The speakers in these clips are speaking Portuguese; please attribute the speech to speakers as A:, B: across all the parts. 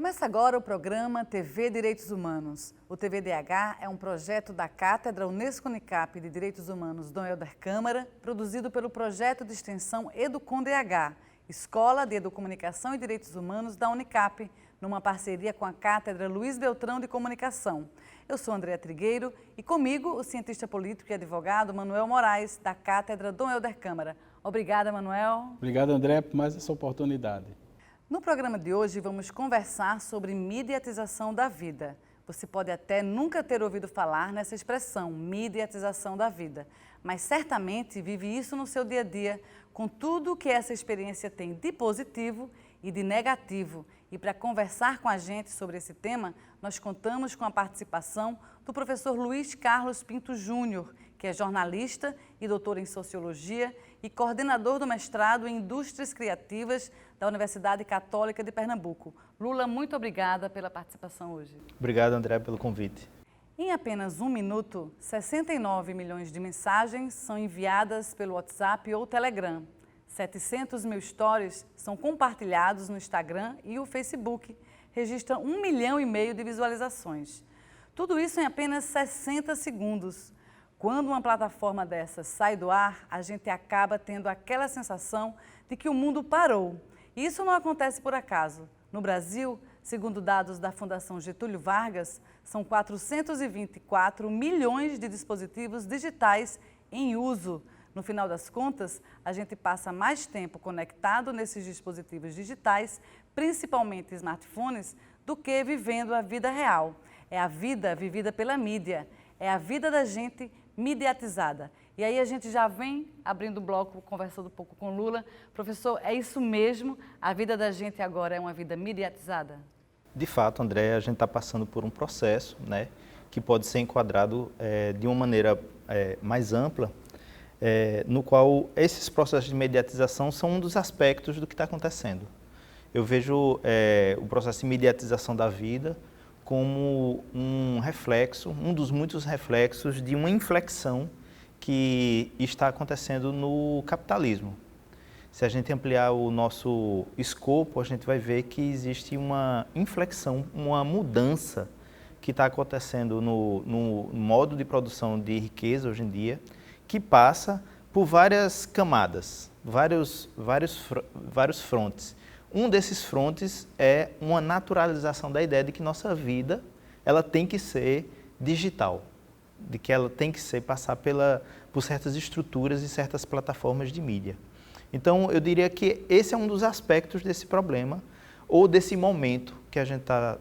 A: Começa agora o programa TV Direitos Humanos. O TVDH é um projeto da Cátedra Unesco-Unicap de Direitos Humanos Dom Helder Câmara, produzido pelo projeto de extensão EduCom-DH, Escola de Educomunicação e Direitos Humanos da Unicap, numa parceria com a Cátedra Luiz Beltrão de Comunicação. Eu sou Andréa Trigueiro e comigo o cientista político e advogado Manuel Moraes, da Cátedra Dom Helder Câmara. Obrigada, Manuel.
B: Obrigado, André, por mais essa oportunidade.
A: No programa de hoje vamos conversar sobre mediatização da vida. Você pode até nunca ter ouvido falar nessa expressão, mediatização da vida, mas certamente vive isso no seu dia a dia, com tudo que essa experiência tem de positivo e de negativo. E para conversar com a gente sobre esse tema, nós contamos com a participação do professor Luiz Carlos Pinto Júnior, que é jornalista e doutor em Sociologia e coordenador do mestrado em Indústrias Criativas da Universidade Católica de Pernambuco. Lula, muito obrigada pela participação hoje.
C: Obrigado, André, pelo convite.
A: Em apenas um minuto, 69 milhões de mensagens são enviadas pelo WhatsApp ou Telegram. 700 mil stories são compartilhados no Instagram e o Facebook registra 1,5 milhão de visualizações. Tudo isso em apenas 60 segundos. Quando uma plataforma dessa sai do ar, a gente acaba tendo aquela sensação de que o mundo parou. E isso não acontece por acaso. No Brasil, segundo dados da Fundação Getúlio Vargas, são 424 milhões de dispositivos digitais em uso. No final das contas, a gente passa mais tempo conectado nesses dispositivos digitais, principalmente smartphones, do que vivendo a vida real. É a vida vivida pela mídia, é a vida da gente mediatizada. E aí a gente já vem abrindo o bloco, conversando um pouco com Lula. Professor, é isso mesmo? A vida da gente agora é uma vida mediatizada?
C: De fato, André, a gente está passando por um processo, né, que pode ser enquadrado de uma maneira mais ampla, no qual esses processos de mediatização são um dos aspectos do que está acontecendo. Eu vejo o processo de mediatização da vida como um reflexo, um dos muitos reflexos de uma inflexão que está acontecendo no capitalismo. Se a gente ampliar o nosso escopo, a gente vai ver que existe uma inflexão, uma mudança que está acontecendo no modo de produção de riqueza hoje em dia, que passa por várias camadas, vários frontes. Um desses frontes é uma naturalização da ideia de que nossa vida ela tem que ser digital, de que ela tem que passar por certas estruturas e certas plataformas de mídia. Então, eu diria que esse é um dos aspectos desse problema, ou desse momento que a gente está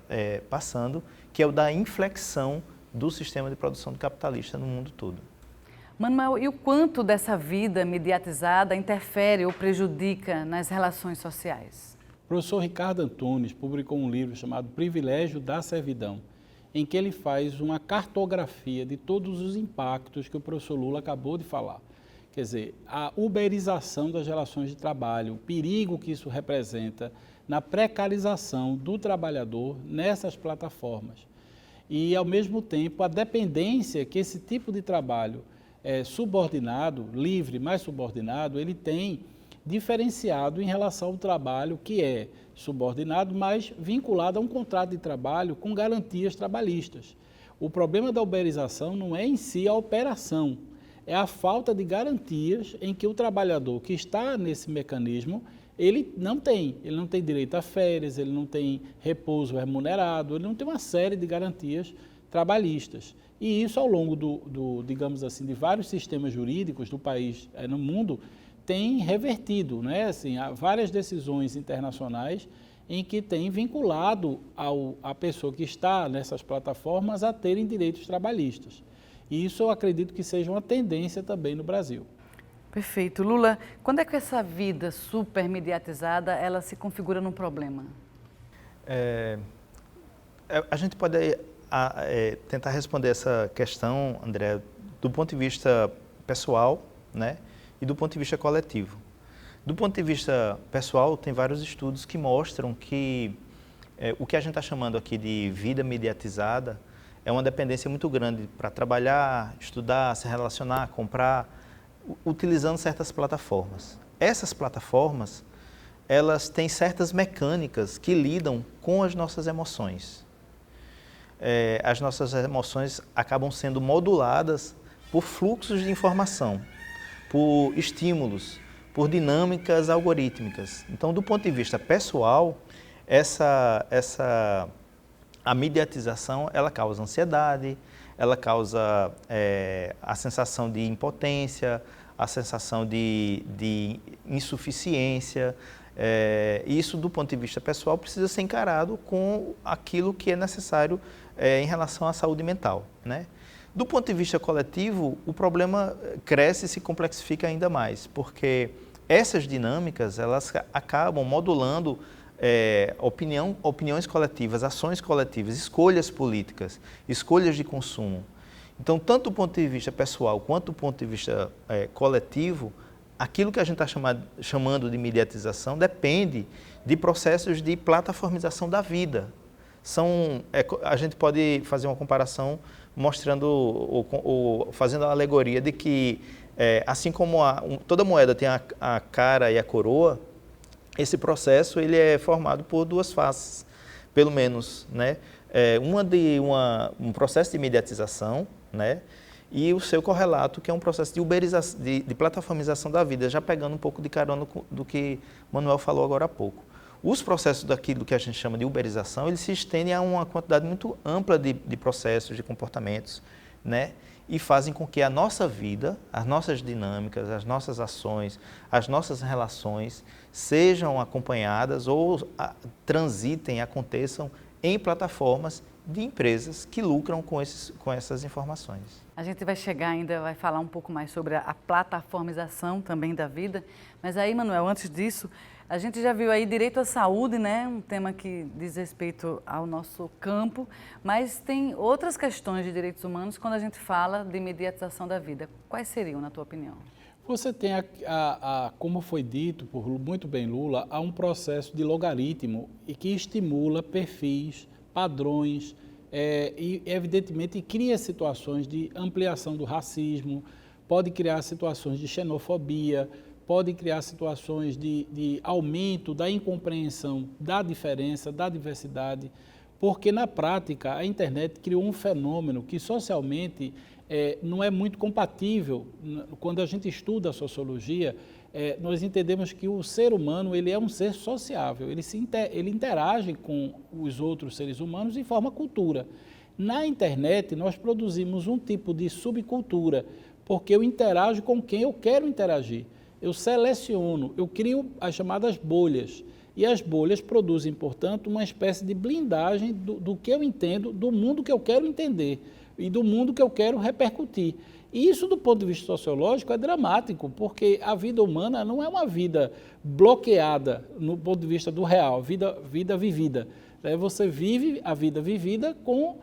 C: passando, que é o da inflexão do sistema de produção capitalista no mundo todo.
A: Manuel, e o quanto dessa vida mediatizada interfere ou prejudica nas relações sociais?
B: O professor Ricardo Antunes publicou um livro chamado Privilégio da Servidão, em que ele faz uma cartografia de todos os impactos que o professor Lula acabou de falar. Quer dizer, a uberização das relações de trabalho, o perigo que isso representa na precarização do trabalhador nessas plataformas. E, ao mesmo tempo, a dependência que esse tipo de trabalho subordinado, livre, mais subordinado, ele tem diferenciado em relação ao trabalho que é subordinado, mas vinculado a um contrato de trabalho com garantias trabalhistas. O problema da uberização não é em si a operação, é a falta de garantias em que o trabalhador que está nesse mecanismo, ele não tem direito a férias, ele não tem repouso remunerado, ele não tem uma série de garantias trabalhistas. E isso ao longo digamos assim, de vários sistemas jurídicos do país, no mundo, tem revertido, né? Assim, há várias decisões internacionais em que tem vinculado a pessoa que está nessas plataformas a terem direitos trabalhistas. E isso eu acredito que seja uma tendência também no Brasil.
A: Perfeito. Lula, quando é que essa vida super mediatizada, ela se configura num problema?
C: A gente pode tentar responder essa questão, André, do ponto de vista pessoal, né, e do ponto de vista coletivo. Do ponto de vista pessoal, tem vários estudos que mostram que o que a gente está chamando aqui de vida mediatizada é uma dependência muito grande para trabalhar, estudar, se relacionar, comprar, utilizando certas plataformas. Essas plataformas, elas têm certas mecânicas que lidam com as nossas emoções. As nossas emoções acabam sendo moduladas por fluxos de informação, por estímulos, por dinâmicas algorítmicas. Então, do ponto de vista pessoal, a mediatização, ela causa ansiedade, ela causa a sensação de impotência, a sensação de insuficiência. Isso, do ponto de vista pessoal, precisa ser encarado com aquilo que é necessário em relação à saúde mental, né? Do ponto de vista coletivo, o problema cresce e se complexifica ainda mais, porque essas dinâmicas, elas acabam modulando opiniões coletivas, ações coletivas, escolhas políticas, escolhas de consumo. Então, tanto do ponto de vista pessoal quanto do ponto de vista coletivo, aquilo que a gente está chamando de mediatização depende de processos de plataformização da vida. A gente pode fazer uma comparação mostrando ou fazendo a alegoria de que, assim como toda moeda tem a cara e a coroa, esse processo ele é formado por duas faces, pelo menos, né? Um processo de mediatização, né? E o seu correlato, que é um processo de plataformização da vida, já pegando um pouco de carona do que Manuel falou agora há pouco. Os processos daquilo que a gente chama de uberização, eles se estendem a uma quantidade muito ampla de processos, de comportamentos, né? E fazem com que a nossa vida, as nossas dinâmicas, as nossas ações, as nossas relações sejam acompanhadas ou transitem, aconteçam em plataformas de empresas que lucram com essas informações.
A: A gente vai chegar ainda, vai falar um pouco mais sobre a plataformização também da vida, mas aí, Manuel, antes disso, a gente já viu aí direito à saúde, né? Um tema que diz respeito ao nosso campo, mas tem outras questões de direitos humanos quando a gente fala de mediatização da vida. Quais seriam, na tua opinião?
B: Você tem, como foi dito por muito bem Lula, há um processo de logaritmo e que estimula perfis, padrões e, evidentemente, cria situações de ampliação do racismo, pode criar situações de xenofobia, pode criar situações de aumento da incompreensão da diferença, da diversidade, porque na prática a internet criou um fenômeno que socialmente não é muito compatível. Quando a gente estuda a sociologia, nós entendemos que o ser humano ele é um ser sociável, ele interage com os outros seres humanos e forma cultura. Na internet nós produzimos um tipo de subcultura, porque eu interajo com quem eu quero interagir. Eu seleciono, eu crio as chamadas bolhas. E as bolhas produzem, portanto, uma espécie de blindagem do que eu entendo, do mundo que eu quero entender e do mundo que eu quero repercutir. E isso, do ponto de vista sociológico, é dramático, porque a vida humana não é uma vida bloqueada no ponto de vista do real, vida vivida. Você vive a vida vivida com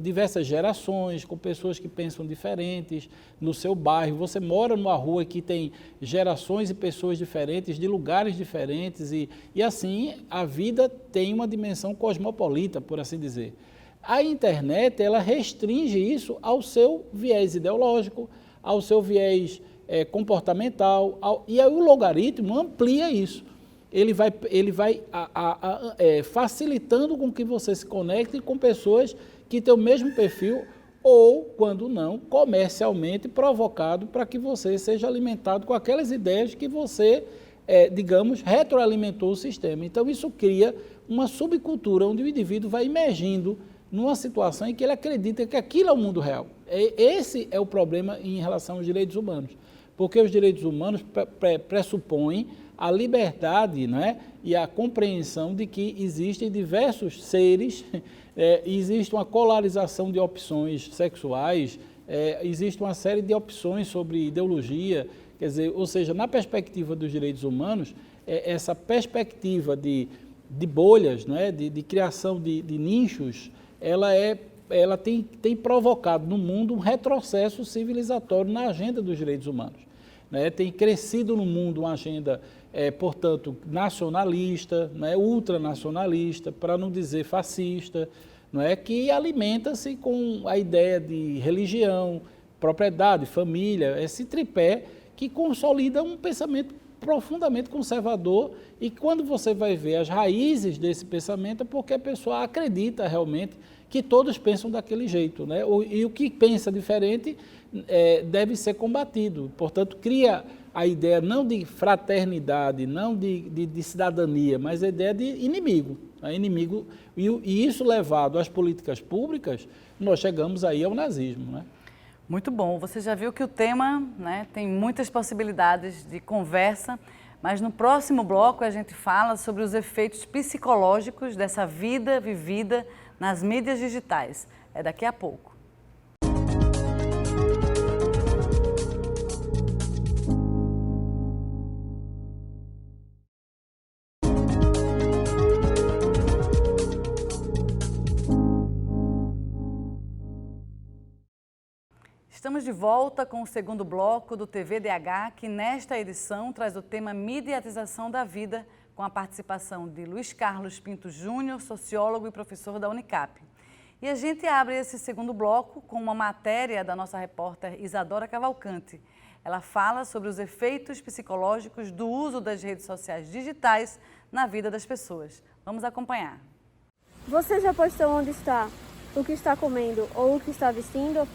B: diversas gerações, com pessoas que pensam diferentes no seu bairro. Você mora numa rua que tem gerações e pessoas diferentes, de lugares diferentes, e assim a vida tem uma dimensão cosmopolita, por assim dizer. A internet, ela restringe isso ao seu viés ideológico, ao seu viés comportamental, e aí o logaritmo amplia isso. Ele vai facilitando com que você se conecte com pessoas que têm o mesmo perfil ou, quando não, comercialmente provocado para que você seja alimentado com aquelas ideias que você, digamos, retroalimentou o sistema. Então, isso cria uma subcultura onde o indivíduo vai emergindo numa situação em que ele acredita que aquilo é o mundo real. Esse é o problema em relação aos direitos humanos, porque os direitos humanos pressupõem a liberdade, né, e a compreensão de que existem diversos seres, existe uma polarização de opções sexuais, existe uma série de opções sobre ideologia, quer dizer, ou seja, na perspectiva dos direitos humanos, essa perspectiva de bolhas, né, de criação de nichos, ela tem provocado no mundo um retrocesso civilizatório na agenda dos direitos humanos. Né? Tem crescido no mundo uma agenda, portanto, nacionalista, né? Ultranacionalista, para não dizer fascista, não é? Que alimenta-se com a ideia de religião, propriedade, família, esse tripé que consolida um pensamento profundamente conservador, e quando você vai ver as raízes desse pensamento é porque a pessoa acredita realmente que todos pensam daquele jeito, né? E o que pensa diferente deve ser combatido. Portanto, cria a ideia não de fraternidade, não de cidadania, mas a ideia de inimigo. Inimigo, e isso levado às políticas públicas, nós chegamos aí ao nazismo, né?
A: Muito bom. Você já viu que o tema, né, tem muitas possibilidades de conversa, mas no próximo bloco a gente fala sobre os efeitos psicológicos dessa vida vivida nas mídias digitais. É daqui a pouco. Estamos de volta com o segundo bloco do TVDH, que nesta edição traz o tema Mediatização da Vida, com a participação de Luiz Carlos Pinto Júnior, sociólogo e professor da Unicap. E a gente abre esse segundo bloco com uma matéria da nossa repórter Isadora Cavalcante. Ela fala sobre os efeitos psicológicos do uso das redes sociais digitais na vida das pessoas. Vamos acompanhar.
D: Você já postou onde está, o que está comendo ou o que está vestindo?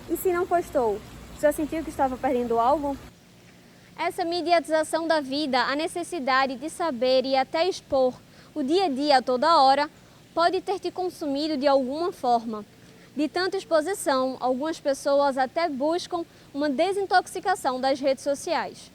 D: E se não postou, já sentiu que estava perdendo algo?
E: Essa mediatização da vida, a necessidade de saber e até expor o dia a dia a toda hora, pode ter te consumido de alguma forma. De tanta exposição, algumas pessoas até buscam uma desintoxicação das redes sociais.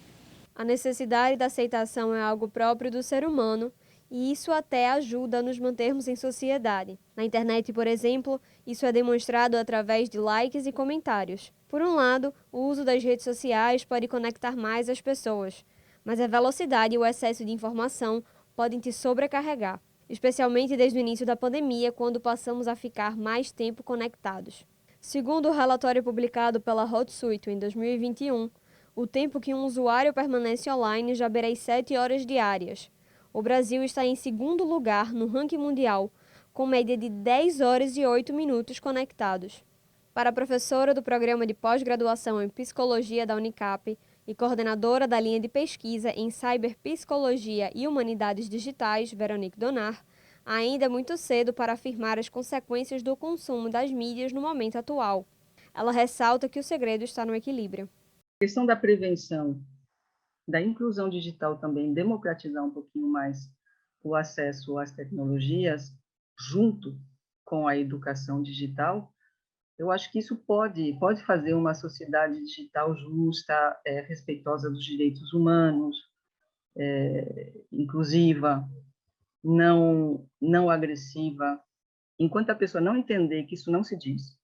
E: A necessidade da aceitação é algo próprio do ser humano e isso até ajuda a nos mantermos em sociedade. Na internet, por exemplo, isso é demonstrado através de likes e comentários. Por um lado, o uso das redes sociais pode conectar mais as pessoas, mas a velocidade e o excesso de informação podem te sobrecarregar, especialmente desde o início da pandemia, quando passamos a ficar mais tempo conectados. Segundo o relatório publicado pela Hootsuite em 2021, o tempo que um usuário permanece online já beira as 7 horas diárias. O Brasil está em segundo lugar no ranking mundial, com média de 10 horas e 8 minutos conectados. Para a professora do Programa de Pós-Graduação em Psicologia da Unicap e coordenadora da linha de pesquisa em Cyberpsicologia e Humanidades Digitais, Veronique Donar, ainda é muito cedo para afirmar as consequências do consumo das mídias no momento atual. Ela ressalta que o segredo está no equilíbrio.
F: A questão da prevenção, da inclusão digital também, democratizar um pouquinho mais o acesso às tecnologias, junto com a educação digital, eu acho que isso pode fazer uma sociedade digital justa, respeitosa dos direitos humanos, inclusiva, não agressiva. Enquanto a pessoa não entender que isso não se diz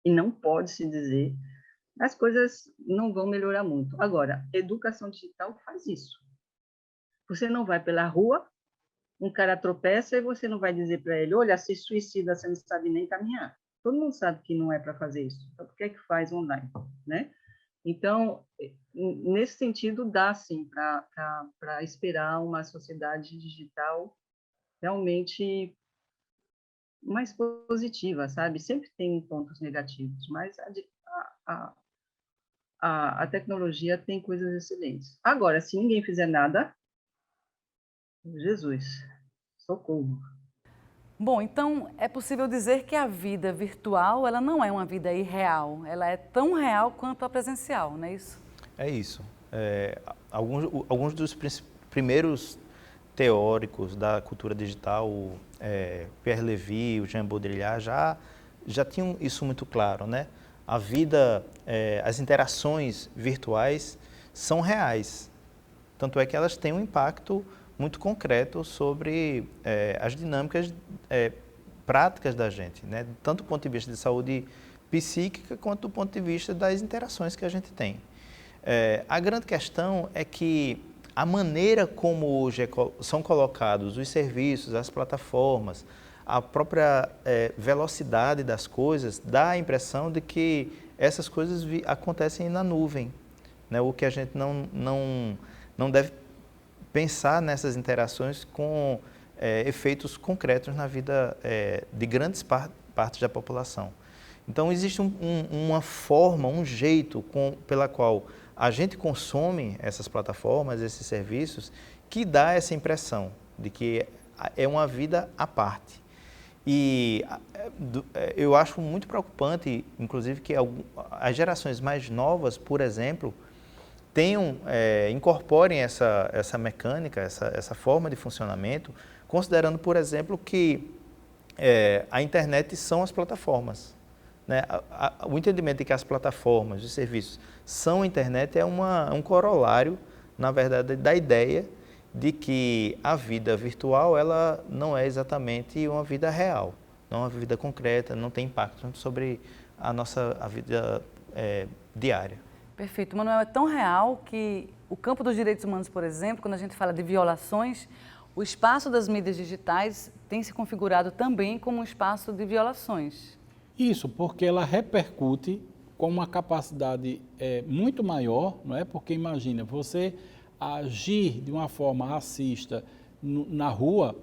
F: e não pode se dizer, as coisas não vão melhorar muito. Agora, educação digital faz isso. Você não vai pela rua, um cara tropeça e você não vai dizer para ele, olha, se suicida, você não sabe nem caminhar. Todo mundo sabe que não é para fazer isso. Então, por que é que faz online, né? Então, nesse sentido, dá, sim, para esperar uma sociedade digital realmente mais positiva, sabe? Sempre tem pontos negativos, mas a tecnologia tem coisas excelentes. Agora, se ninguém fizer nada, Jesus, socorro.
A: Bom, então é possível dizer que a vida virtual, ela não é uma vida irreal, ela é tão real quanto a presencial, não é isso?
C: É isso. Alguns dos primeiros teóricos da cultura digital, Pierre Levy, o Jean Baudrillard, já tinham isso muito claro, né? A vida, as interações virtuais são reais, tanto é que elas têm um impacto muito concreto sobre as dinâmicas práticas da gente, né? Tanto do ponto de vista de saúde psíquica, quanto do ponto de vista das interações que a gente tem. A grande questão é que a maneira como hoje são colocados os serviços, as plataformas, a própria velocidade das coisas, dá a impressão de que essas coisas acontecem na nuvem, né? O que a gente não deve pensar nessas interações com efeitos concretos na vida de grandes partes da população. Então, existe uma forma, um jeito pela qual a gente consome essas plataformas, esses serviços, que dá essa impressão de que é uma vida à parte. E eu acho muito preocupante, inclusive, que as gerações mais novas, por exemplo, incorporem essa mecânica, essa forma de funcionamento, considerando, por exemplo, que a internet são as plataformas. Né? O entendimento de que as plataformas, os serviços são a internet é um corolário, na verdade, da ideia de que a vida virtual ela não é exatamente uma vida real, não é uma vida concreta, não tem impacto sobre a vida diária.
A: Perfeito. Manuel, é tão real que o campo dos direitos humanos, por exemplo, quando a gente fala de violações, o espaço das mídias digitais tem se configurado também como um espaço de violações.
B: Isso, porque ela repercute com uma capacidade muito maior, não é? Porque imagina, você agir de uma forma racista na rua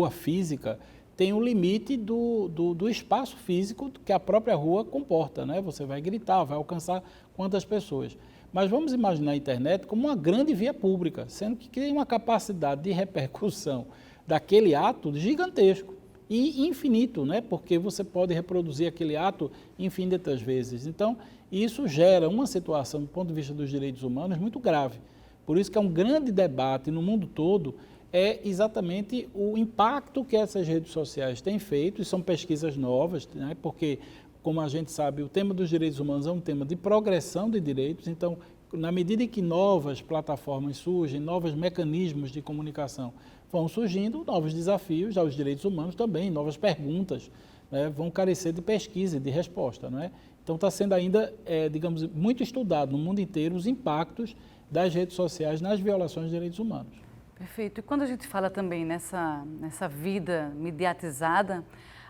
B: física, tem um limite do espaço físico que a própria rua comporta, né? Você vai gritar, vai alcançar quantas pessoas. Mas vamos imaginar a internet como uma grande via pública, sendo que tem uma capacidade de repercussão daquele ato gigantesco e infinito, né? Porque você pode reproduzir aquele ato infinitas vezes. Então, isso gera uma situação, do ponto de vista dos direitos humanos, muito grave. Por isso que é um grande debate no mundo todo, é exatamente o impacto que essas redes sociais têm feito, e são pesquisas novas, né? Porque, como a gente sabe, o tema dos direitos humanos é um tema de progressão de direitos, então, na medida em que novas plataformas surgem, novos mecanismos de comunicação vão surgindo, novos desafios aos direitos humanos também, novas perguntas, né? Vão carecer de pesquisa e de resposta, não é? Então, está sendo ainda, digamos, muito estudado no mundo inteiro os impactos das redes sociais nas violações de direitos humanos.
A: Perfeito. E quando a gente fala também nessa vida mediatizada,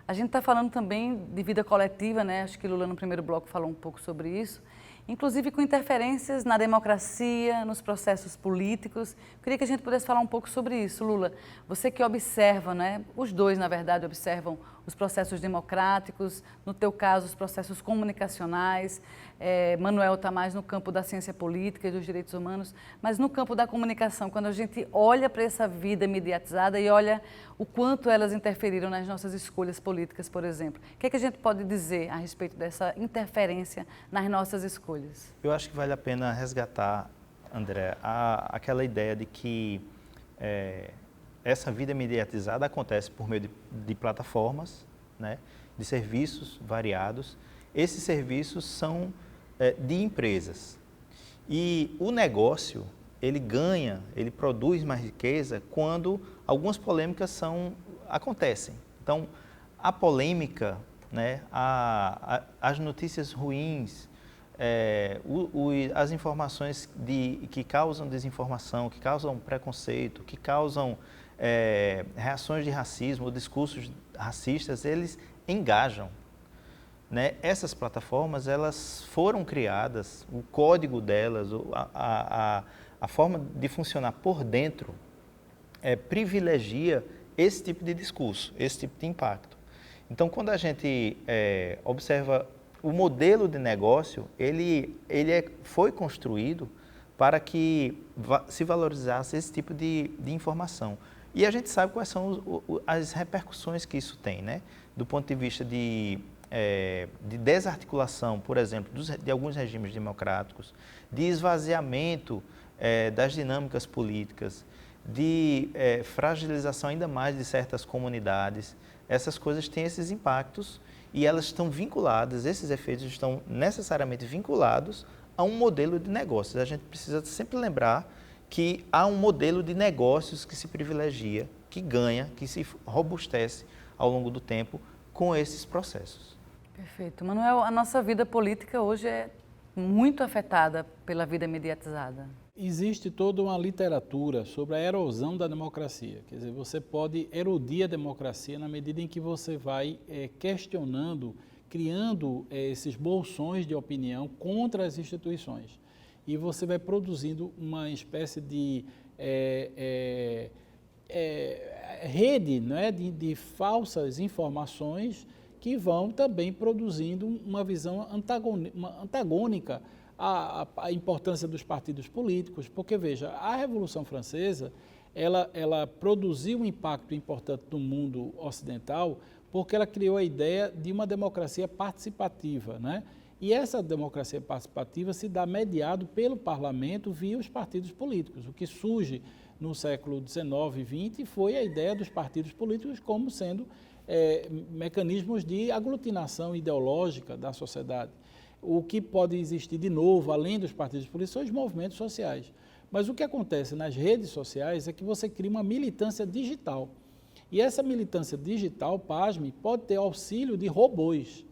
A: a gente está falando também de vida coletiva, né? Acho que Lula no primeiro bloco falou um pouco sobre isso, inclusive com interferências na democracia, nos processos políticos. Eu queria que a gente pudesse falar um pouco sobre isso, Lula. Você que observa, né? Os dois, na verdade, observam os processos democráticos, no teu caso, os processos comunicacionais. Manuel está mais no campo da ciência política e dos direitos humanos, mas no campo da comunicação, quando a gente olha para essa vida mediatizada e olha o quanto elas interferiram nas nossas escolhas políticas, por exemplo. O que é que a gente pode dizer a respeito dessa interferência nas nossas escolhas?
C: Eu acho que vale a pena resgatar, André, aquela ideia de que essa vida mediatizada acontece por meio de plataformas, né, de serviços variados. Esses serviços são de empresas. E o negócio, ele produz mais riqueza quando algumas polêmicas acontecem. Então, a polêmica, né, as notícias ruins, as informações que causam desinformação, que causam preconceito, que causam reações de racismo, discursos racistas, eles engajam. Né? Essas plataformas, elas foram criadas, o código delas, a forma de funcionar por dentro privilegia esse tipo de discurso, esse tipo de impacto. Então, quando a gente observa o modelo de negócio, ele foi construído para que se valorizasse esse tipo de informação. E a gente sabe quais são as repercussões que isso tem, né? Do ponto de vista de desarticulação, por exemplo, de alguns regimes democráticos, de esvaziamento das dinâmicas políticas, de fragilização ainda mais de certas comunidades. Essas coisas têm esses impactos e elas estão vinculadas, esses efeitos estão necessariamente vinculados a um modelo de negócios. A gente precisa sempre lembrar que há um modelo de negócios que se privilegia, que ganha, que se robustece ao longo do tempo com esses processos.
A: Perfeito. Manuel, a nossa vida política hoje é muito afetada pela vida mediatizada.
B: Existe toda uma literatura sobre a erosão da democracia. Quer dizer, você pode erodir a democracia na medida em que você vai questionando, criando esses bolsões de opinião contra as instituições. E você vai produzindo uma espécie de rede, né, de falsas informações que vão também produzindo uma visão antagônica a importância dos partidos políticos, porque, veja, a Revolução Francesa, ela produziu um impacto importante no mundo ocidental, porque ela criou a ideia de uma democracia participativa, né? E essa democracia participativa se dá mediado pelo parlamento via os partidos políticos. O que surge no século XIX e XX foi a ideia dos partidos políticos como sendo mecanismos de aglutinação ideológica da sociedade. O que pode existir de novo, além dos partidos políticos, são os movimentos sociais. Mas o que acontece nas redes sociais é que você cria uma militância digital. E essa militância digital, pasme, pode ter auxílio de robôs,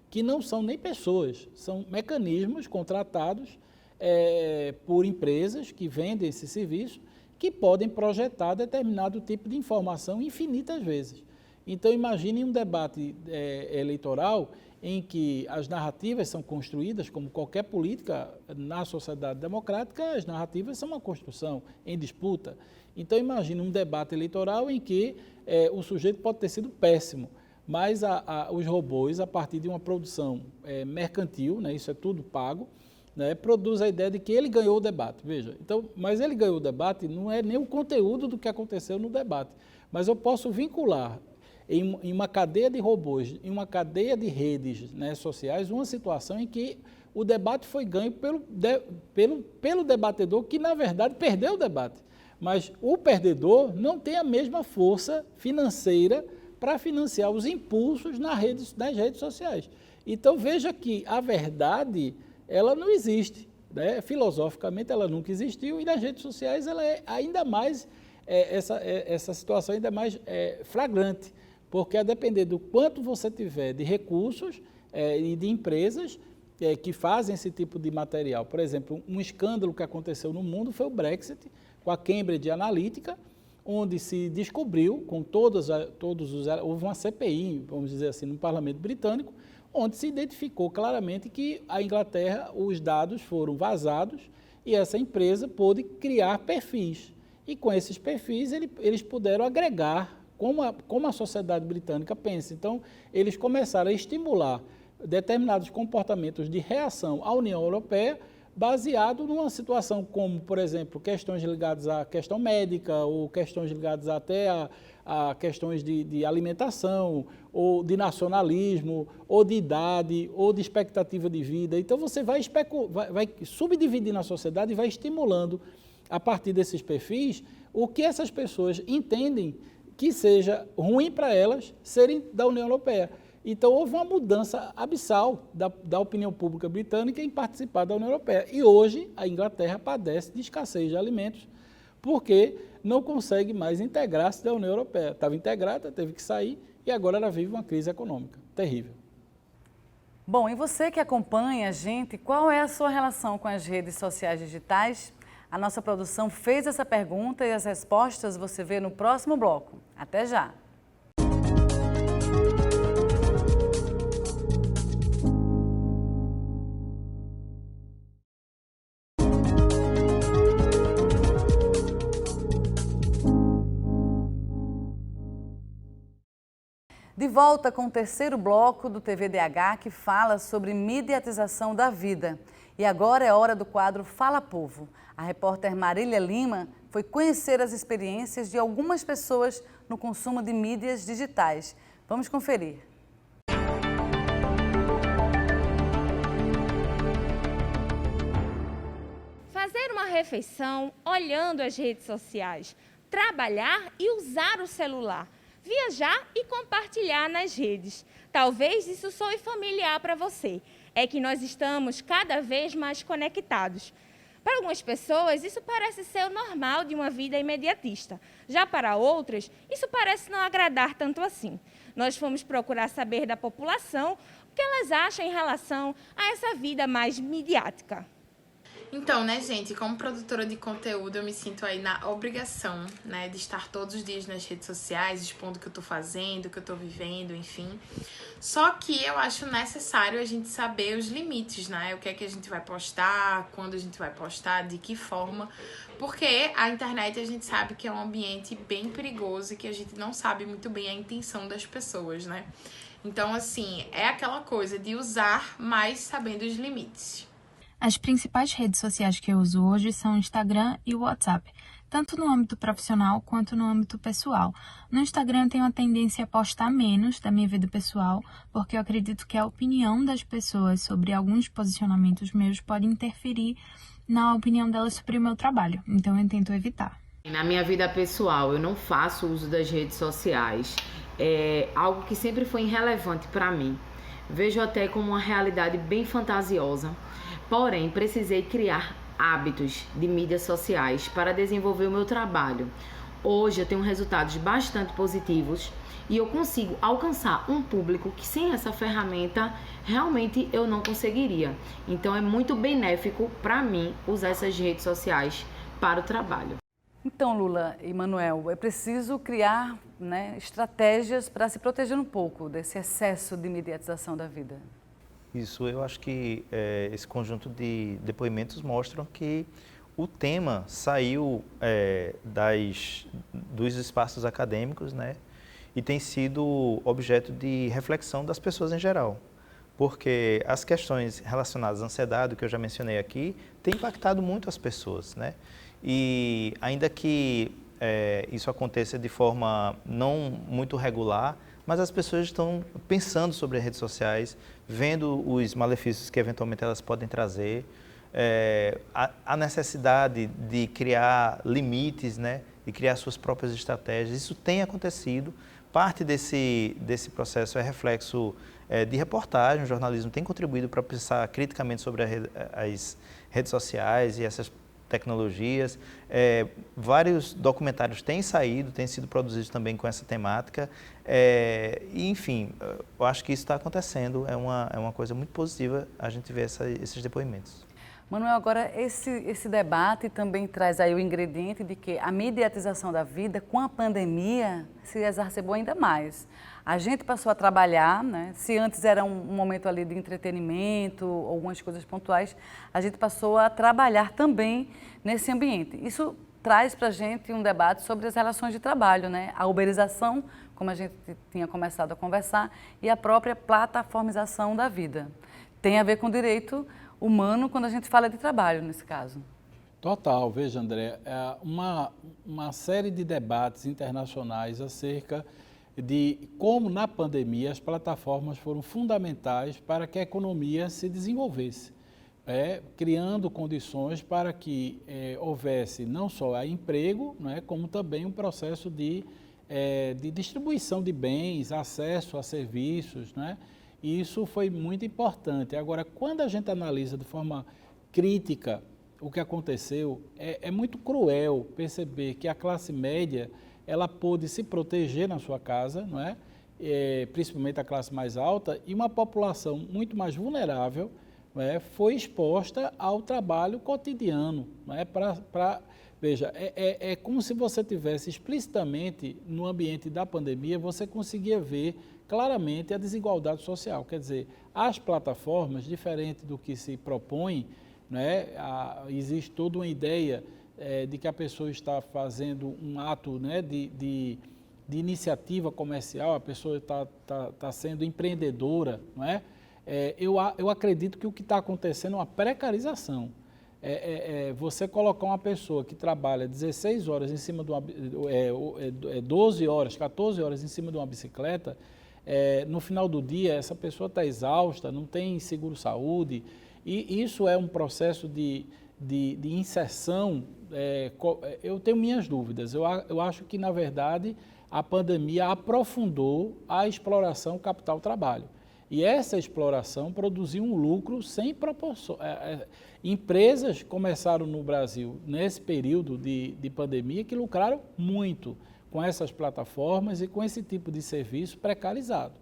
B: que não são nem pessoas, são mecanismos contratados por empresas que vendem esse serviço, que podem projetar determinado tipo de informação infinitas vezes. Então, imagine um debate eleitoral em que as narrativas são construídas, como qualquer política na sociedade democrática, as narrativas são uma construção em disputa. Então, imagine um debate eleitoral em que o sujeito pode ter sido péssimo, mas os robôs, a partir de uma produção mercantil, né, isso é tudo pago, né, produz a ideia de que ele ganhou o debate. Veja, então, mas ele ganhou o debate, não é nem o conteúdo do que aconteceu no debate, mas eu posso vincular em uma cadeia de robôs, em uma cadeia de redes, né, sociais, uma situação em que o debate foi ganho pelo debatedor, que na verdade perdeu o debate. Mas o perdedor não tem a mesma força financeira para financiar os impulsos nas redes sociais. Então veja que a verdade, ela não existe, né? Filosoficamente ela nunca existiu, e nas redes sociais ela é ainda mais, essa situação ainda mais flagrante. Porque a depender do quanto você tiver de recursos e de empresas que fazem esse tipo de material. Por exemplo, um escândalo que aconteceu no mundo foi o Brexit, com a Cambridge Analytica, onde se descobriu, houve uma CPI, vamos dizer assim, no parlamento britânico, onde se identificou claramente que a Inglaterra, os dados foram vazados e essa empresa pôde criar perfis. E com esses perfis eles puderam agregar como a sociedade britânica pensa. Então, eles começaram a estimular determinados comportamentos de reação à União Europeia, baseado numa situação como, por exemplo, questões ligadas à questão médica, ou questões ligadas até a questões de alimentação, ou de nacionalismo, ou de idade, ou de expectativa de vida. Então, você vai subdividindo a sociedade e vai estimulando, a partir desses perfis, o que essas pessoas entendem que seja ruim para elas serem da União Europeia. Então, houve uma mudança abissal da opinião pública britânica em participar da União Europeia. E hoje, a Inglaterra padece de escassez de alimentos, porque não consegue mais integrar-se da União Europeia. Estava integrada, teve que sair, e agora ela vive uma crise econômica terrível.
A: Bom, e você que acompanha a gente, qual é a sua relação com as redes sociais digitais? A nossa produção fez essa pergunta e as respostas você vê no próximo bloco. Até já! De volta com o terceiro bloco do TVDH, que fala sobre mediatização da vida. E agora é hora do quadro Fala Povo. A repórter Marília Lima foi conhecer as experiências de algumas pessoas no consumo de mídias digitais. Vamos conferir.
G: Fazer uma refeição olhando as redes sociais, trabalhar e usar o celular, viajar e compartilhar nas redes. Talvez isso soe familiar para você. É que nós estamos cada vez mais conectados. Para algumas pessoas, isso parece ser o normal de uma vida imediatista. Já para outras, isso parece não agradar tanto assim. Nós fomos procurar saber da população o que elas acham em relação a essa vida mais midiática.
H: Então, né, gente, como produtora de conteúdo, eu me sinto aí na obrigação, né, de estar todos os dias nas redes sociais, expondo o que eu tô fazendo, o que eu tô vivendo, enfim. Só que eu acho necessário a gente saber os limites, né, o que é que a gente vai postar, quando a gente vai postar, de que forma, porque a internet a gente sabe que é um ambiente bem perigoso e que a gente não sabe muito bem a intenção das pessoas, né. Então, assim, é aquela coisa de usar, mas sabendo os limites.
I: As principais redes sociais que eu uso hoje são o Instagram e o WhatsApp, tanto no âmbito profissional quanto no âmbito pessoal. No Instagram eu tenho a tendência a postar menos da minha vida pessoal, porque eu acredito que a opinião das pessoas sobre alguns posicionamentos meus pode interferir na opinião delas sobre o meu trabalho, então eu tento evitar.
J: Na minha vida pessoal, eu não faço uso das redes sociais, é algo que sempre foi irrelevante para mim. Vejo até como uma realidade bem fantasiosa, porém precisei criar hábitos de mídias sociais para desenvolver o meu trabalho. Hoje eu tenho resultados bastante positivos e eu consigo alcançar um público que sem essa ferramenta realmente eu não conseguiria. Então é muito benéfico para mim usar essas redes sociais para o trabalho.
A: Então, Lula e Manuel, é preciso criar, estratégias para se proteger um pouco desse excesso de mediatização da vida.
C: Isso, eu acho que esse conjunto de depoimentos mostram que o tema saiu dos espaços acadêmicos, né, e tem sido objeto de reflexão das pessoas em geral. Porque as questões relacionadas à ansiedade, que eu já mencionei aqui, têm impactado muito as pessoas, né? E ainda que isso aconteça de forma não muito regular, mas as pessoas estão pensando sobre as redes sociais, vendo os malefícios que eventualmente elas podem trazer, a necessidade de criar limites, né, de criar suas próprias estratégias. Isso tem acontecido. Parte desse processo é reflexo de reportagem. O jornalismo tem contribuído para pensar criticamente sobre as redes sociais e essas tecnologias. Vários documentários têm sido produzidos também com essa temática. E, enfim, eu acho que isso está acontecendo. É uma coisa muito positiva a gente ver esses depoimentos.
A: Manuel, agora esse debate também traz aí o ingrediente de que a mediatização da vida, com a pandemia, se exacerbou ainda mais. A gente passou a trabalhar, né? Se antes era um momento ali de entretenimento, algumas coisas pontuais, a gente passou a trabalhar também nesse ambiente. Isso traz para a gente um debate sobre as relações de trabalho, né? A uberização, como a gente tinha começado a conversar, e a própria plataformização da vida. Tem a ver com o direito humano quando a gente fala de trabalho, nesse caso.
B: Total, veja, André, uma série de debates internacionais acerca de como na pandemia as plataformas foram fundamentais para que a economia se desenvolvesse, criando condições para que houvesse não só emprego, como também um processo de distribuição de bens, acesso a serviços, e isso foi muito importante. Agora, quando a gente analisa de forma crítica o que aconteceu, é muito cruel perceber que a classe média ela pôde se proteger na sua casa, principalmente a classe mais alta, e uma população muito mais vulnerável foi exposta ao trabalho cotidiano. Veja, é como se você tivesse explicitamente, no ambiente da pandemia, você conseguia ver claramente a desigualdade social. Quer dizer, as plataformas, diferente do que se propõe, existe toda uma ideia de que a pessoa está fazendo um ato de iniciativa comercial, a pessoa está sendo empreendedora, eu acredito que o que está acontecendo é uma precarização. Você colocar uma pessoa que trabalha 16 horas em cima de 12 horas, 14 horas em cima de uma bicicleta, no final do dia essa pessoa está exausta, não tem seguro-saúde, e isso é um processo de inserção. Eu tenho minhas dúvidas. Eu acho que, na verdade, a pandemia aprofundou a exploração capital-trabalho. E essa exploração produziu um lucro sem proporção. Empresas começaram no Brasil, nesse período de pandemia, que lucraram muito com essas plataformas e com esse tipo de serviço precarizado.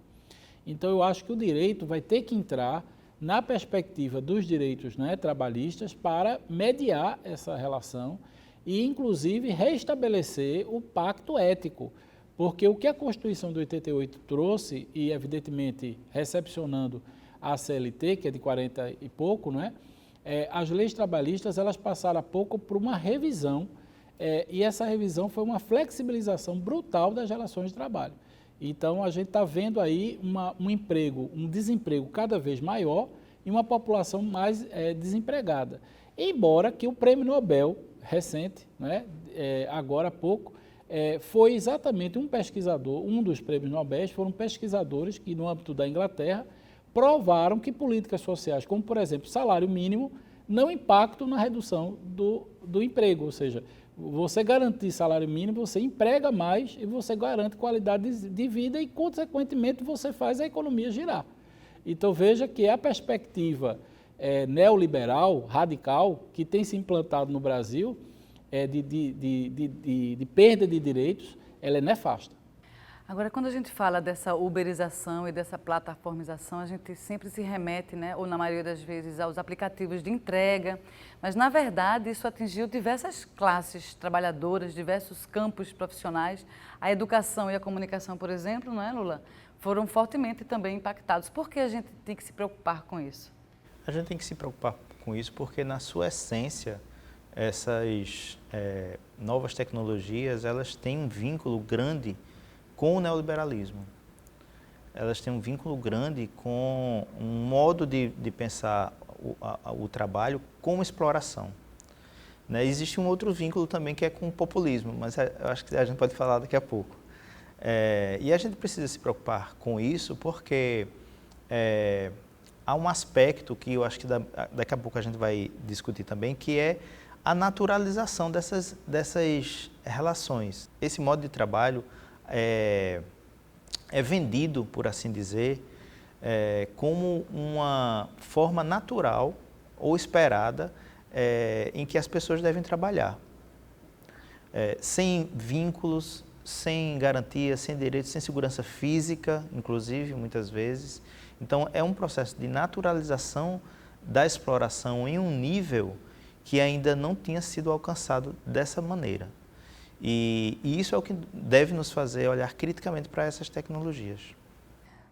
B: Então, eu acho que o direito vai ter que entrar na perspectiva dos direitos trabalhistas para mediar essa relação e, inclusive, restabelecer o pacto ético. Porque o que a Constituição de 88 trouxe, e evidentemente recepcionando a CLT, que é de 40 e pouco, as leis trabalhistas elas passaram há pouco por uma revisão, e essa revisão foi uma flexibilização brutal das relações de trabalho. Então, a gente está vendo aí um desemprego cada vez maior, e uma população mais desempregada. Embora que o Prêmio Nobel recente, né, agora há pouco, foi exatamente um pesquisador, um dos prêmios Nobel foram pesquisadores que, no âmbito da Inglaterra, provaram que políticas sociais, como, por exemplo, salário mínimo, não impactam na redução do emprego, ou seja, você garantir salário mínimo, você emprega mais e você garante qualidade de vida e, consequentemente, você faz a economia girar. Então, veja que a perspectiva neoliberal, radical, que tem se implantado no Brasil, de perda de direitos, ela é nefasta.
A: Agora, quando a gente fala dessa uberização e dessa plataformização, a gente sempre se remete, né, ou na maioria das vezes, aos aplicativos de entrega, mas, na verdade, isso atingiu diversas classes trabalhadoras, diversos campos profissionais. A educação e a comunicação, por exemplo, não é, Lula, foram fortemente também impactados. Por que a gente tem que se preocupar com isso?
C: A gente tem que se preocupar com isso porque, na sua essência, essas novas tecnologias, elas têm um vínculo grande com o neoliberalismo. Elas têm um vínculo grande com um modo de pensar o trabalho como exploração. Né? Existe um outro vínculo também que é com o populismo, mas eu acho que a gente pode falar daqui a pouco. E a gente precisa se preocupar com isso porque há um aspecto que eu acho que daqui a pouco a gente vai discutir também, que é a naturalização dessas relações. Esse modo de trabalho é vendido, por assim dizer, como uma forma natural ou esperada em que as pessoas devem trabalhar. Sem vínculos, sem garantias, sem direitos, sem segurança física, inclusive, muitas vezes. Então, é um processo de naturalização da exploração em um nível que ainda não tinha sido alcançado dessa maneira. E isso é o que deve nos fazer olhar criticamente para essas tecnologias.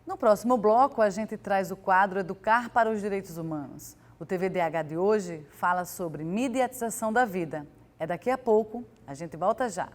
A: No próximo bloco, a gente traz o quadro Educar para os Direitos Humanos. O TVDH de hoje fala sobre mediatização da vida. É daqui a pouco, a gente volta já.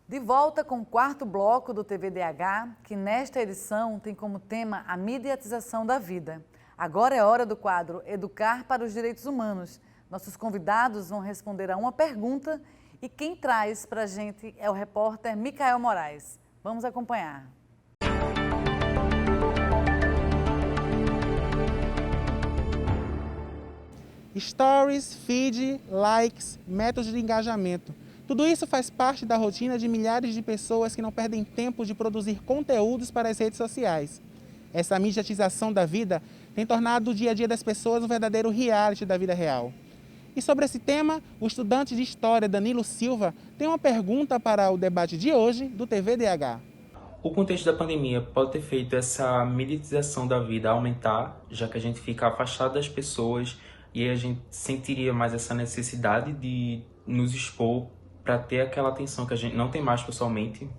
A: De volta com o quarto bloco do TVDH, que nesta edição tem como tema a mediatização da vida. Agora é hora do quadro Educar para os Direitos Humanos. Nossos convidados vão responder a uma pergunta e quem traz para a gente é o repórter Micael Moraes. Vamos acompanhar.
K: Stories, feed, likes, métodos de engajamento. Tudo isso faz parte da rotina de milhares de pessoas que não perdem tempo de produzir conteúdos para as redes sociais. Essa mediatização da vida tem tornado o dia a dia das pessoas um verdadeiro reality da vida real. E sobre esse tema, o estudante de História Danilo Silva tem uma pergunta para o debate de hoje do TVDH.
L: O contexto da pandemia pode ter feito essa mediatização da vida aumentar, já que a gente fica afastado das pessoas e a gente sentiria mais essa necessidade de nos expor para ter aquela atenção que a gente não tem mais pessoalmente.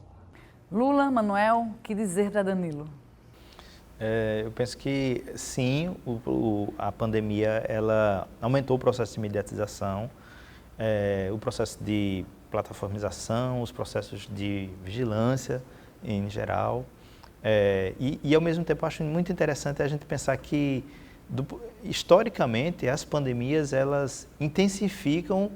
A: Lula, Manuel, o que dizer para Danilo?
C: Eu penso que sim, a pandemia ela aumentou o processo de mediatização, o processo de plataformização, os processos de vigilância em geral. E ao mesmo tempo acho muito interessante a gente pensar que historicamente as pandemias elas intensificam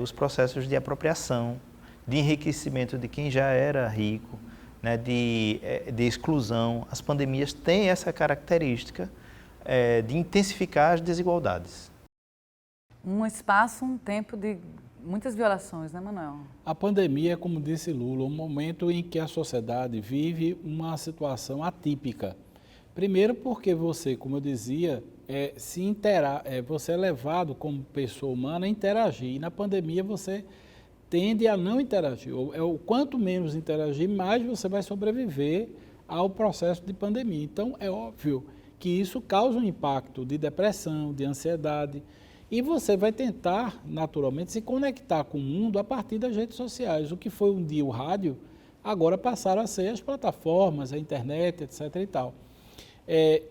C: os processos de apropriação, de enriquecimento de quem já era rico, né, de exclusão. As pandemias têm essa característica de intensificar as desigualdades.
A: Um espaço, um tempo de muitas violações, né, Manuel?
B: A pandemia, como disse Lula, é um momento em que a sociedade vive uma situação atípica. Primeiro porque você, como eu dizia, você é levado como pessoa humana a interagir. E na pandemia você tende a não interagir. Quanto menos interagir, mais você vai sobreviver ao processo de pandemia. Então, é óbvio que isso causa um impacto de depressão, de ansiedade. E você vai tentar, naturalmente, se conectar com o mundo a partir das redes sociais. O que foi um dia o rádio, agora passaram a ser as plataformas, a internet, etc. e tal.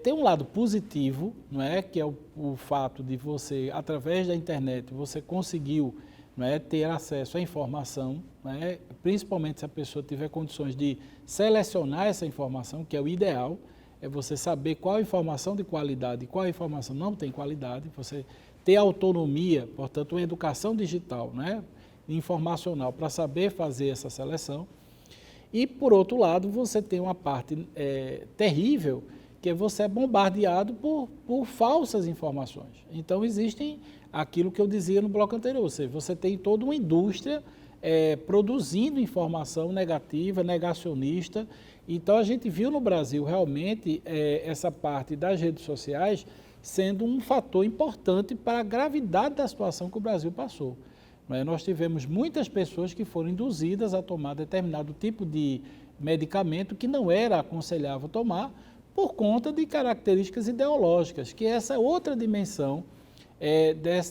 B: Tem um lado positivo, não é? Que é o fato de você, através da internet, você conseguiu, não é, ter acesso à informação, não é? Principalmente se a pessoa tiver condições de selecionar essa informação, que é o ideal, é você saber qual informação de qualidade e qual informação não tem qualidade, você ter autonomia, portanto, uma educação digital, né, informacional, para saber fazer essa seleção. E, por outro lado, você tem uma parte terrível, que você é bombardeado por falsas informações. Então, existem aquilo que eu dizia no bloco anterior, ou seja, você tem toda uma indústria produzindo informação negativa, negacionista. Então, a gente viu no Brasil realmente essa parte das redes sociais sendo um fator importante para a gravidade da situação que o Brasil passou. Nós tivemos muitas pessoas que foram induzidas a tomar determinado tipo de medicamento que não era aconselhável tomar por conta de características ideológicas, que essa é outra dimensão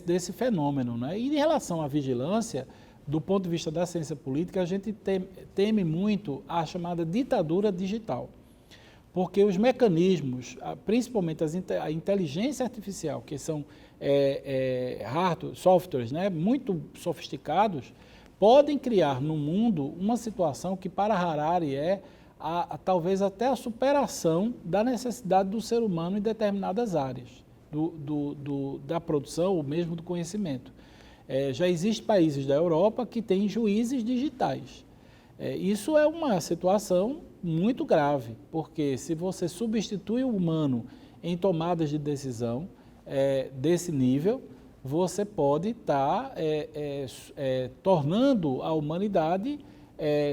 B: desse fenômeno. Né? E em relação à vigilância, do ponto de vista da ciência política, a gente teme muito a chamada ditadura digital, porque os mecanismos, principalmente a inteligência artificial, que são softwares, né, muito sofisticados, podem criar no mundo uma situação que para Harari talvez até a superação da necessidade do ser humano em determinadas áreas da produção ou mesmo do conhecimento. Já existem países da Europa que têm juízes digitais. Isso é uma situação muito grave, porque se você substitui o humano em tomadas de decisão desse nível, você pode estar tornando a humanidade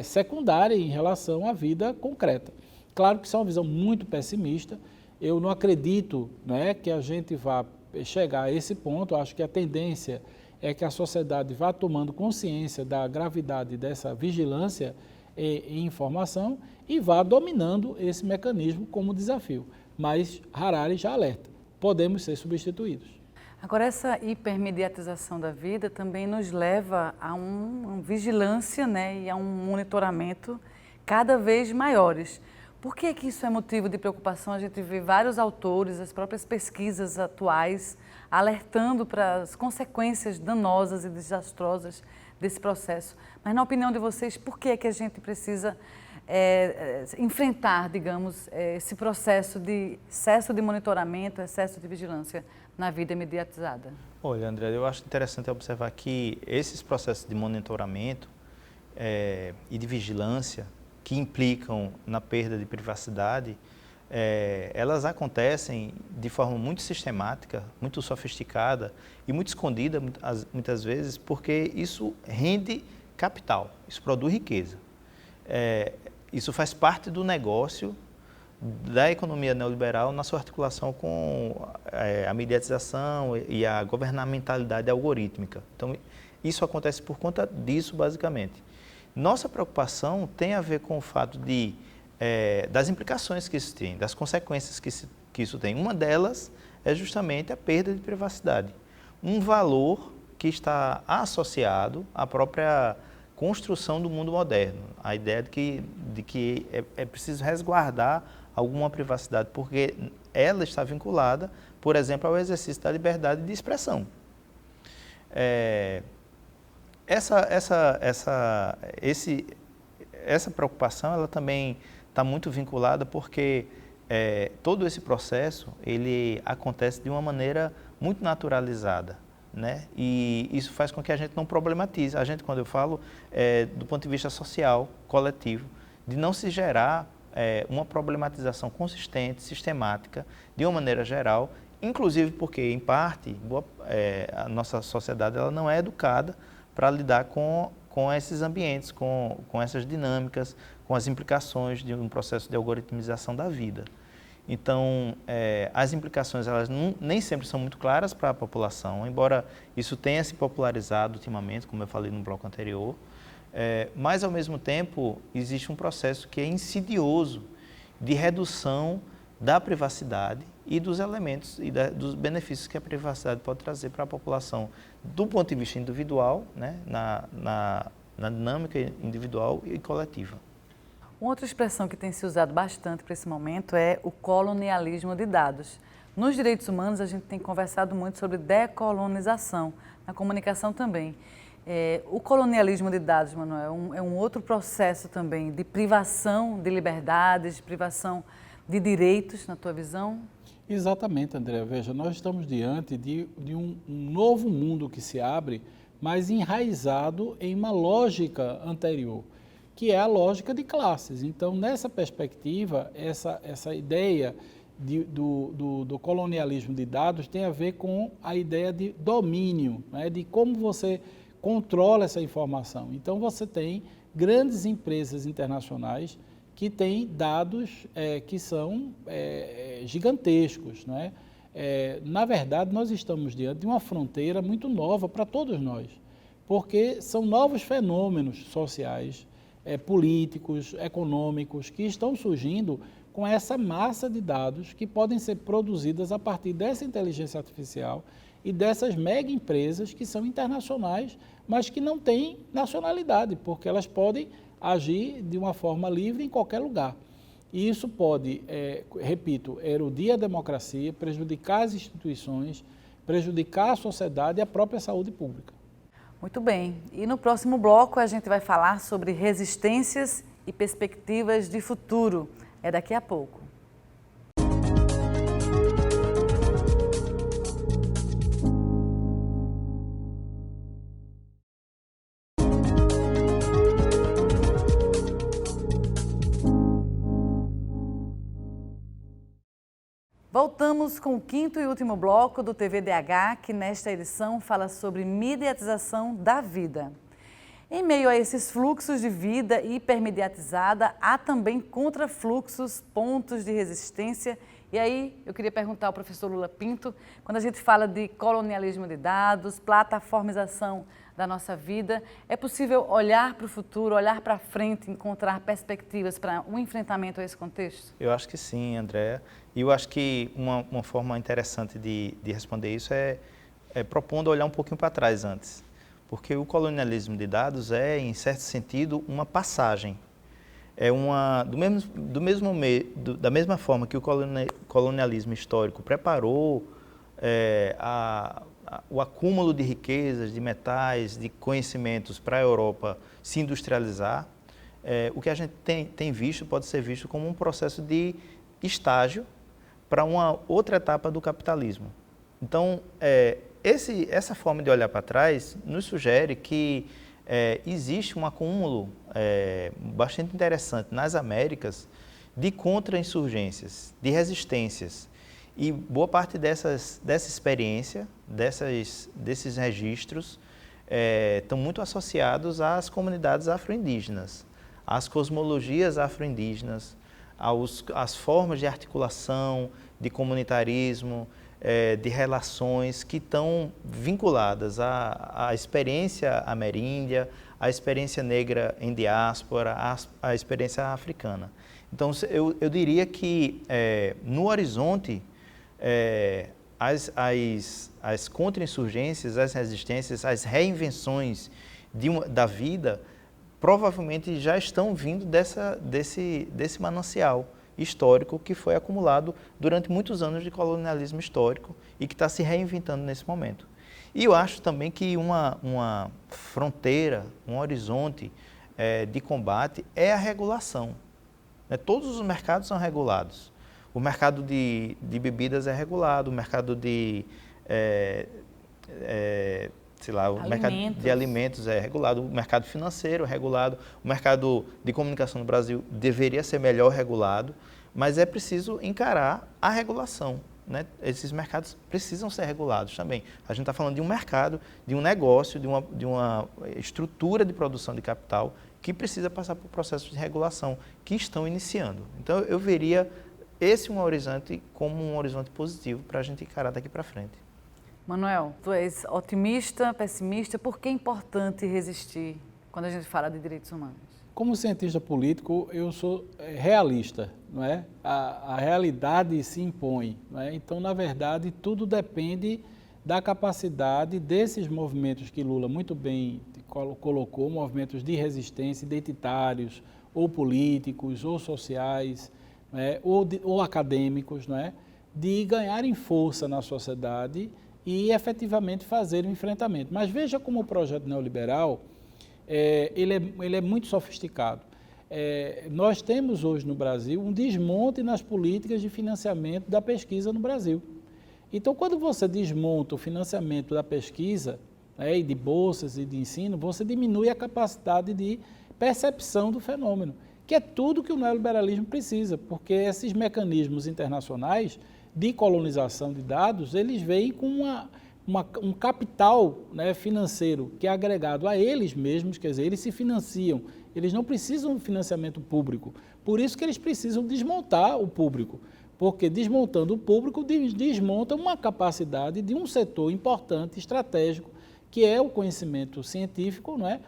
B: secundária em relação à vida concreta. Claro que isso é uma visão muito pessimista. Eu não acredito, né, que a gente vá chegar a esse ponto. Eu acho que a tendência é que a sociedade vá tomando consciência da gravidade dessa vigilância em informação e vá dominando esse mecanismo como desafio. Mas Harari já alerta, podemos ser substituídos.
A: Agora, essa hipermediatização da vida também nos leva a uma vigilância, né, e a um monitoramento cada vez maiores. Por que isso é motivo de preocupação? A gente vê vários autores, as próprias pesquisas atuais, alertando para as consequências danosas e desastrosas desse processo. Mas, na opinião de vocês, por que a gente precisa enfrentar, digamos, esse processo de excesso de monitoramento, excesso de vigilância na vida mediatizada?
C: Olha, André, eu acho interessante observar que esses processos de monitoramento e de vigilância que implicam na perda de privacidade, elas acontecem de forma muito sistemática, muito sofisticada e muito escondida, muitas vezes, porque isso rende capital, isso produz riqueza. Isso faz parte do negócio da economia neoliberal na sua articulação com a mediatização e a governamentalidade algorítmica. Então, isso acontece por conta disso, basicamente. Nossa preocupação tem a ver com o fato das implicações que isso tem, das consequências que isso tem. Uma delas é justamente a perda de privacidade. Um valor que está associado à própria construção do mundo moderno. A ideia de que é preciso resguardar alguma privacidade, porque ela está vinculada, por exemplo, ao exercício da liberdade de expressão. Essa preocupação ela também está muito vinculada porque todo esse processo ele acontece de uma maneira muito naturalizada, né? E isso faz com que a gente não problematize. A gente, quando eu falo, do ponto de vista social, coletivo, de não se gerar uma problematização consistente, sistemática, de uma maneira geral, inclusive porque, em parte, a nossa sociedade ela não é educada para lidar com esses ambientes, com essas dinâmicas, com as implicações de um processo de algoritmização da vida. Então, as implicações elas nem sempre são muito claras para a população, embora isso tenha se popularizado ultimamente, como eu falei no bloco anterior, mas, ao mesmo tempo, existe um processo que é insidioso de redução da privacidade e dos elementos e dos benefícios que a privacidade pode trazer para a população, do ponto de vista individual, né, na dinâmica individual e coletiva.
A: Uma outra expressão que tem se usado bastante para esse momento é o colonialismo de dados. Nos direitos humanos, a gente tem conversado muito sobre decolonização, na comunicação também. O colonialismo de dados, Manuel, é um outro processo também de privação de liberdades, de privação de direitos, na tua visão?
B: Exatamente, André. Veja, nós estamos diante de um novo mundo que se abre, mas enraizado em uma lógica anterior, que é a lógica de classes. Então, nessa perspectiva, essa ideia do colonialismo de dados tem a ver com a ideia de domínio, né, de como você controla essa informação. Então, você tem grandes empresas internacionais que têm dados que são gigantescos, né? Na verdade, nós estamos diante de uma fronteira muito nova para todos nós, porque são novos fenômenos sociais, políticos, econômicos, que estão surgindo com essa massa de dados que podem ser produzidas a partir dessa inteligência artificial e dessas mega empresas que são internacionais, mas que não têm nacionalidade, porque elas podem agir de uma forma livre em qualquer lugar. E isso pode, repito, erodir a democracia, prejudicar as instituições, prejudicar a sociedade e a própria saúde pública.
A: Muito bem. E no próximo bloco a gente vai falar sobre resistências e perspectivas de futuro. É daqui a pouco. Voltamos com o quinto e último bloco do TVDH, que nesta edição fala sobre mediatização da vida. Em meio a esses fluxos de vida hipermediatizada, há também contrafluxos, pontos de resistência. E aí, eu queria perguntar ao professor Lula Pinto, quando a gente fala de colonialismo de dados, plataformização da nossa vida, é possível olhar para o futuro, olhar para frente, encontrar perspectivas para um enfrentamento a esse contexto?
C: Eu acho que sim, Andréa. E eu acho que uma forma interessante de responder isso é propondo olhar um pouquinho para trás antes. Porque o colonialismo de dados é, em certo sentido, uma passagem. Da mesma forma que o colonialismo histórico preparou o acúmulo de riquezas, de metais, de conhecimentos para a Europa se industrializar, o que a gente tem visto pode ser visto como um processo de estágio para uma outra etapa do capitalismo. Então, essa forma de olhar para trás nos sugere que existe um acúmulo bastante interessante nas Américas de contra-insurgências, de resistências. E boa parte dessa experiência, desses registros, estão muito associados às comunidades afro-indígenas, às cosmologias afro-indígenas, às formas de articulação, de comunitarismo, de relações que estão vinculadas à experiência ameríndia, à experiência negra em diáspora, à experiência africana. Então, eu diria que no horizonte, as contra-insurgências, as resistências, as reinvenções da vida, provavelmente já estão vindo desse manancial histórico que foi acumulado durante muitos anos de colonialismo histórico e que está se reinventando nesse momento. E eu acho também que uma fronteira, um horizonte de combate é a regulação. Todos os mercados são regulados. O mercado de bebidas é regulado, o mercado o mercado de alimentos é regulado, o mercado financeiro é regulado, o mercado de comunicação no Brasil deveria ser melhor regulado, mas é preciso encarar a regulação. Né? Esses mercados precisam ser regulados também. A gente está falando de um mercado, de um negócio, de uma estrutura de produção de capital que precisa passar por processos de regulação que estão iniciando. Então, eu veria esse um horizonte como um horizonte positivo para a gente encarar daqui para frente.
A: Manuel, tu és otimista, pessimista, por que é importante resistir quando a gente fala de direitos humanos?
B: Como cientista político, eu sou realista, não é? A realidade se impõe, não é? Então, na verdade, tudo depende da capacidade desses movimentos que Lula muito bem colocou, movimentos de resistência, identitários, ou políticos, ou sociais, né, ou acadêmicos, não é, de ganharem força na sociedade e efetivamente fazer um enfrentamento. Mas veja como o projeto neoliberal ele é muito sofisticado. Nós temos hoje no Brasil um desmonte nas políticas de financiamento da pesquisa no Brasil. Então, quando você desmonta o financiamento da pesquisa, né, e de bolsas e de ensino, você diminui a capacidade de percepção do fenômeno, que é tudo que o neoliberalismo precisa, porque esses mecanismos internacionais de colonização de dados, eles vêm com um capital, né, financeiro que é agregado a eles mesmos, quer dizer, eles se financiam, eles não precisam de financiamento público, por isso que eles precisam desmontar o público, porque desmontando o público, desmonta uma capacidade de um setor importante, estratégico, que é o conhecimento científico, não é?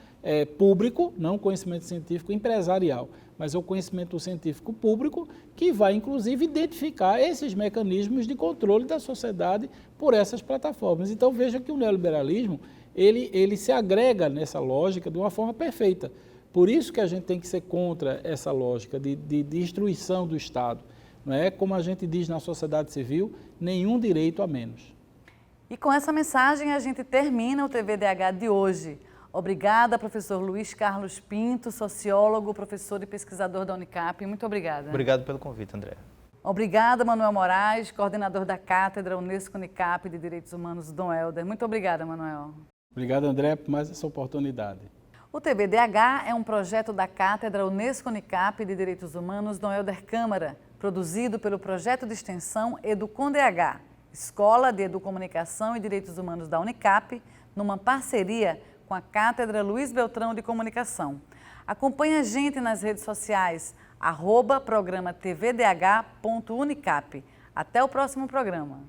B: Público, não o conhecimento científico empresarial, mas é o conhecimento científico público que vai, inclusive, identificar esses mecanismos de controle da sociedade por essas plataformas. Então, veja que o neoliberalismo, ele se agrega nessa lógica de uma forma perfeita. Por isso que a gente tem que ser contra essa lógica de destruição do Estado. Não é, como a gente diz na sociedade civil, nenhum direito a menos.
A: E com essa mensagem a gente termina o TVDH de hoje. Obrigada, professor Luiz Carlos Pinto, sociólogo, professor e pesquisador da Unicap. Muito obrigada.
C: Obrigado pelo convite, André.
A: Obrigada, Manuel Moraes, coordenador da Cátedra Unesco Unicap de Direitos Humanos, Dom Helder. Muito obrigada, Manuel.
B: Obrigado, André, por mais essa oportunidade.
A: O TVDH é um projeto da Cátedra Unesco Unicap de Direitos Humanos, Dom Helder Câmara, produzido pelo projeto de extensão EducomDH, Escola de Educomunicação e Direitos Humanos da Unicap, numa parceria com a Cátedra Luiz Beltrão de Comunicação. Acompanhe a gente nas redes sociais, @programa tvdh.unicap. Até o próximo programa.